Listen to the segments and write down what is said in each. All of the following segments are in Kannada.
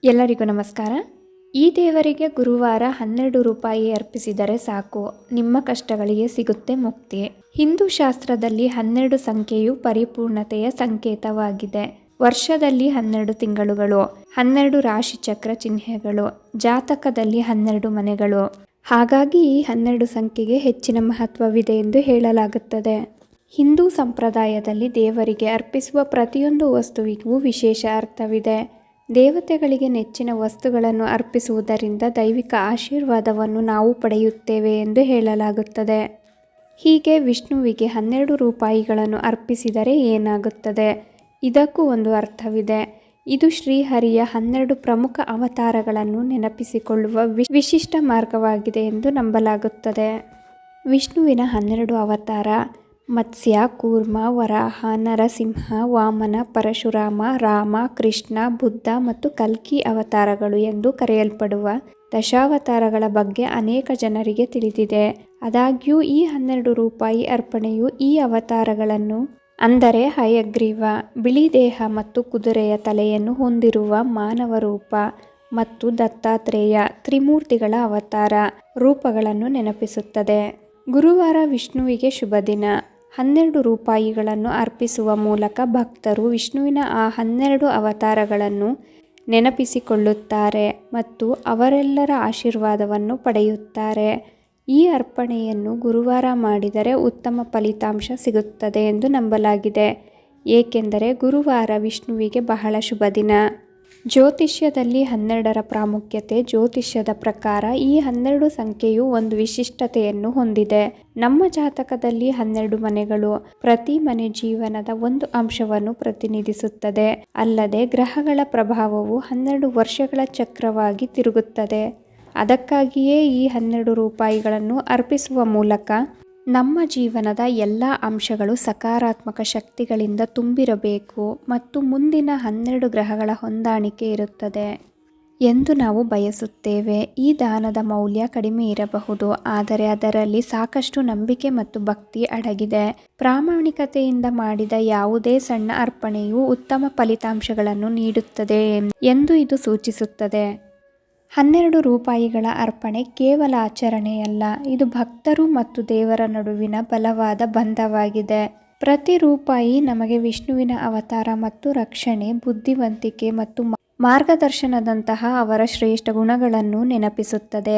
ಎಲ್ಲರಿಗೂ ನಮಸ್ಕಾರ. ಈ ದೇವರಿಗೆ ಗುರುವಾರ 12 ರೂಪಾಯಿ ಅರ್ಪಿಸಿದರೆ ಸಾಕು, ನಿಮ್ಮ ಕಷ್ಟಗಳಿಗೆ ಸಿಗುತ್ತೆ ಮುಕ್ತಿ. ಹಿಂದೂ ಶಾಸ್ತ್ರದಲ್ಲಿ 12 ಸಂಖ್ಯೆಯು ಪರಿಪೂರ್ಣತೆಯ ಸಂಕೇತವಾಗಿದೆ. ವರ್ಷದಲ್ಲಿ 12 ತಿಂಗಳುಗಳು, 12 ರಾಶಿಚಕ್ರ ಚಿಹ್ನೆಗಳು, ಜಾತಕದಲ್ಲಿ 12 ಮನೆಗಳು. ಹಾಗಾಗಿ ಈ 12 ಸಂಖ್ಯೆಗೆ ಹೆಚ್ಚಿನ ಮಹತ್ವವಿದೆ ಎಂದು ಹೇಳಲಾಗುತ್ತದೆ. ಹಿಂದೂ ಸಂಪ್ರದಾಯದಲ್ಲಿ ದೇವರಿಗೆ ಅರ್ಪಿಸುವ ಪ್ರತಿಯೊಂದು ವಸ್ತುವಿಗೂ ವಿಶೇಷ ಅರ್ಥವಿದೆ. ದೇವತೆಗಳಿಗೆ ನೆಚ್ಚಿನ ವಸ್ತುಗಳನ್ನು ಅರ್ಪಿಸುವುದರಿಂದ ದೈವಿಕ ಆಶೀರ್ವಾದವನ್ನು ನಾವು ಪಡೆಯುತ್ತೇವೆ ಎಂದು ಹೇಳಲಾಗುತ್ತದೆ. ಹೀಗೆ ವಿಷ್ಣುವಿಗೆ 12 ರೂಪಾಯಿಗಳನ್ನು ಅರ್ಪಿಸಿದರೆ ಏನಾಗುತ್ತದೆ? ಇದಕ್ಕೂ ಒಂದು ಅರ್ಥವಿದೆ. ಇದು ಶ್ರೀಹರಿಯ 12 ಪ್ರಮುಖ ಅವತಾರಗಳನ್ನು ನೆನಪಿಸಿಕೊಳ್ಳುವ ವಿಶಿಷ್ಟ ಮಾರ್ಗವಾಗಿದೆ ಎಂದು ನಂಬಲಾಗುತ್ತದೆ. ವಿಷ್ಣುವಿನ 12 ಅವತಾರ ಮತ್ಸ್ಯ, ಕೂರ್ಮ, ವರಾಹ, ನರಸಿಂಹ, ವಾಮನ, ಪರಶುರಾಮ, ರಾಮ, ಕೃಷ್ಣ, ಬುದ್ಧ ಮತ್ತು ಕಲ್ಕಿ ಅವತಾರಗಳು ಎಂದು ಕರೆಯಲ್ಪಡುವ ದಶಾವತಾರಗಳ ಬಗ್ಗೆ ಅನೇಕ ಜನರಿಗೆ ತಿಳಿದಿದೆ. ಆದಾಗ್ಯೂ ಈ 12 ರೂಪಾಯಿ ಅರ್ಪಣೆಯು ಈ ಅವತಾರಗಳನ್ನು, ಅಂದರೆ ಹಯಗ್ರೀವ, ಬಿಳಿ ದೇಹ ಮತ್ತು ಕುದುರೆಯ ತಲೆಯನ್ನು ಹೊಂದಿರುವ ಮಾನವ ರೂಪ, ಮತ್ತು ದತ್ತಾತ್ರೇಯ, ತ್ರಿಮೂರ್ತಿಗಳ ಅವತಾರ ರೂಪಗಳನ್ನು ನೆನಪಿಸುತ್ತದೆ. ಗುರುವಾರ ವಿಷ್ಣುವಿಗೆ ಶುಭ ದಿನ. 12 ರೂಪಾಯಿಗಳನ್ನು ಅರ್ಪಿಸುವ ಮೂಲಕ ಭಕ್ತರು ವಿಷ್ಣುವಿನ ಆ 12 ಅವತಾರಗಳನ್ನು ನೆನಪಿಸಿಕೊಳ್ಳುತ್ತಾರೆ ಮತ್ತು ಅವರೆಲ್ಲರ ಆಶೀರ್ವಾದವನ್ನು ಪಡೆಯುತ್ತಾರೆ. ಈ ಅರ್ಪಣೆಯನ್ನು ಗುರುವಾರ ಮಾಡಿದರೆ ಉತ್ತಮ ಫಲಿತಾಂಶ ಸಿಗುತ್ತದೆ ಎಂದು ನಂಬಲಾಗಿದೆ, ಏಕೆಂದರೆ ಗುರುವಾರ ವಿಷ್ಣುವಿಗೆ ಬಹಳ ಶುಭ ದಿನ. ಜ್ಯೋತಿಷ್ಯದಲ್ಲಿ 12ರ ಪ್ರಾಮುಖ್ಯತೆ. ಜ್ಯೋತಿಷ್ಯದ ಪ್ರಕಾರ ಈ 12 ಸಂಖ್ಯೆಯು ಒಂದು ವಿಶಿಷ್ಟತೆಯನ್ನು ಹೊಂದಿದೆ. ನಮ್ಮ ಜಾತಕದಲ್ಲಿ 12 ಮನೆಗಳು, ಪ್ರತಿ ಮನೆ ಜೀವನದ ಒಂದು ಅಂಶವನ್ನು ಪ್ರತಿನಿಧಿಸುತ್ತದೆ. ಅಲ್ಲದೆ ಗ್ರಹಗಳ ಪ್ರಭಾವವು 12 ವರ್ಷಗಳ ಚಕ್ರವಾಗಿ ತಿರುಗುತ್ತದೆ. ಅದಕ್ಕಾಗಿಯೇ ಈ 12 ರೂಪಾಯಿಗಳನ್ನು ಅರ್ಪಿಸುವ ಮೂಲಕ ನಮ್ಮ ಜೀವನದ ಎಲ್ಲ ಅಂಶಗಳು ಸಕಾರಾತ್ಮಕ ಶಕ್ತಿಗಳಿಂದ ತುಂಬಿರಬೇಕು ಮತ್ತು ಮುಂದಿನ 12 ಗ್ರಹಗಳ ಹೊಂದಾಣಿಕೆ ಇರುತ್ತದೆ ಎಂದು ನಾವು ಬಯಸುತ್ತೇವೆ. ಈ ದಾನದ ಮೌಲ್ಯ ಕಡಿಮೆ ಇರಬಹುದು, ಆದರೆ ಅದರಲ್ಲಿ ಸಾಕಷ್ಟು ನಂಬಿಕೆ ಮತ್ತು ಭಕ್ತಿ ಅಡಗಿದೆ. ಪ್ರಾಮಾಣಿಕತೆಯಿಂದ ಮಾಡಿದ ಯಾವುದೇ ಸಣ್ಣ ಅರ್ಪಣೆಯು ಉತ್ತಮ ಫಲಿತಾಂಶಗಳನ್ನು ನೀಡುತ್ತದೆ ಎಂದು ಇದು ಸೂಚಿಸುತ್ತದೆ. 12 ರೂಪಾಯಿಗಳ ಅರ್ಪಣೆ ಕೇವಲ ಆಚರಣೆಯಲ್ಲ, ಇದು ಭಕ್ತರು ಮತ್ತು ದೇವರ ನಡುವಿನ ಬಲವಾದ ಬಂಧವಾಗಿದೆ. ಪ್ರತಿ ರೂಪಾಯಿ ನಮಗೆ ವಿಷ್ಣುವಿನ ಅವತಾರ ಮತ್ತು ರಕ್ಷಣೆ, ಬುದ್ಧಿವಂತಿಕೆ ಮತ್ತು ಮಾರ್ಗದರ್ಶನದಂತಹ ಅವರ ಶ್ರೇಷ್ಠ ಗುಣಗಳನ್ನು ನೆನಪಿಸುತ್ತದೆ.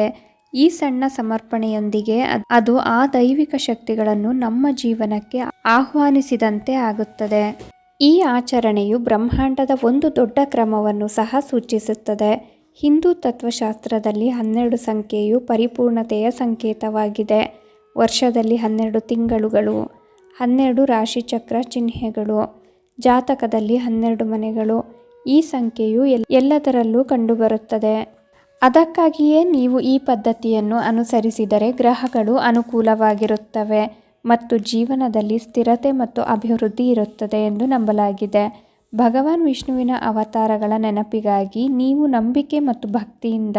ಈ ಸಣ್ಣ ಸಮರ್ಪಣೆಯೊಂದಿಗೆ ಅದು ಆ ದೈವಿಕ ಶಕ್ತಿಗಳನ್ನು ನಮ್ಮ ಜೀವನಕ್ಕೆ ಆಹ್ವಾನಿಸಿದಂತೆ ಆಗುತ್ತದೆ. ಈ ಆಚರಣೆಯು ಬ್ರಹ್ಮಾಂಡದ ಒಂದು ದೊಡ್ಡ ಕ್ರಮವನ್ನು ಸಹ ಸೂಚಿಸುತ್ತದೆ. ಹಿಂದೂ ತತ್ವಶಾಸ್ತ್ರದಲ್ಲಿ 12 ಸಂಖ್ಯೆಯು ಪರಿಪೂರ್ಣತೆಯ ಸಂಕೇತವಾಗಿದೆ. ವರ್ಷದಲ್ಲಿ 12 ತಿಂಗಳುಗಳು, 12 ರಾಶಿಚಕ್ರ ಚಿಹ್ನೆಗಳು, ಜಾತಕದಲ್ಲಿ 12 ಮನೆಗಳು. ಈ ಸಂಖ್ಯೆಯು ಎಲ್ಲದರಲ್ಲೂ ಕಂಡುಬರುತ್ತದೆ. ಅದಕ್ಕಾಗಿಯೇ ನೀವು ಈ ಪದ್ಧತಿಯನ್ನು ಅನುಸರಿಸಿದರೆ ಗ್ರಹಗಳು ಅನುಕೂಲವಾಗಿರುತ್ತವೆ ಮತ್ತು ಜೀವನದಲ್ಲಿ ಸ್ಥಿರತೆ ಮತ್ತು ಅಭಿವೃದ್ಧಿ ಇರುತ್ತದೆ ಎಂದು ನಂಬಲಾಗಿದೆ. ಭಗವಾನ್ ವಿಷ್ಣುವಿನ ಅವತಾರಗಳ ನೆನಪಿಗಾಗಿ ನೀವು ನಂಬಿಕೆ ಮತ್ತು ಭಕ್ತಿಯಿಂದ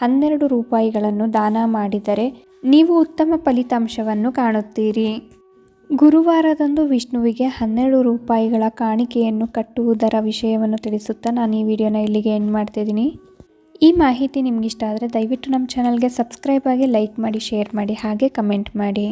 12 ರೂಪಾಯಿಗಳನ್ನು ದಾನ ಮಾಡಿದರೆ ನೀವು ಉತ್ತಮ ಫಲಿತಾಂಶವನ್ನು ಕಾಣುತ್ತೀರಿ. ಗುರುವಾರದಂದು ವಿಷ್ಣುವಿಗೆ 12 ರೂಪಾಯಿಗಳ ಕಾಣಿಕೆಯನ್ನು ಕಟ್ಟುವುದರ ವಿಷಯವನ್ನು ತಿಳಿಸುತ್ತಾ ನಾನು ಈ ವಿಡಿಯೋನ ಇಲ್ಲಿಗೆ ಎಂಡ್ ಮಾಡ್ತಿದ್ದೀನಿ. ಈ ಮಾಹಿತಿ ನಿಮ್ಗೆ ಇಷ್ಟ ಆದರೆ ದಯವಿಟ್ಟು ನಮ್ಮ ಚಾನಲ್ಗೆ ಸಬ್ಸ್ಕ್ರೈಬ್ ಆಗಿ, ಲೈಕ್ ಮಾಡಿ, ಶೇರ್ ಮಾಡಿ, ಹಾಗೆ ಕಮೆಂಟ್ ಮಾಡಿ.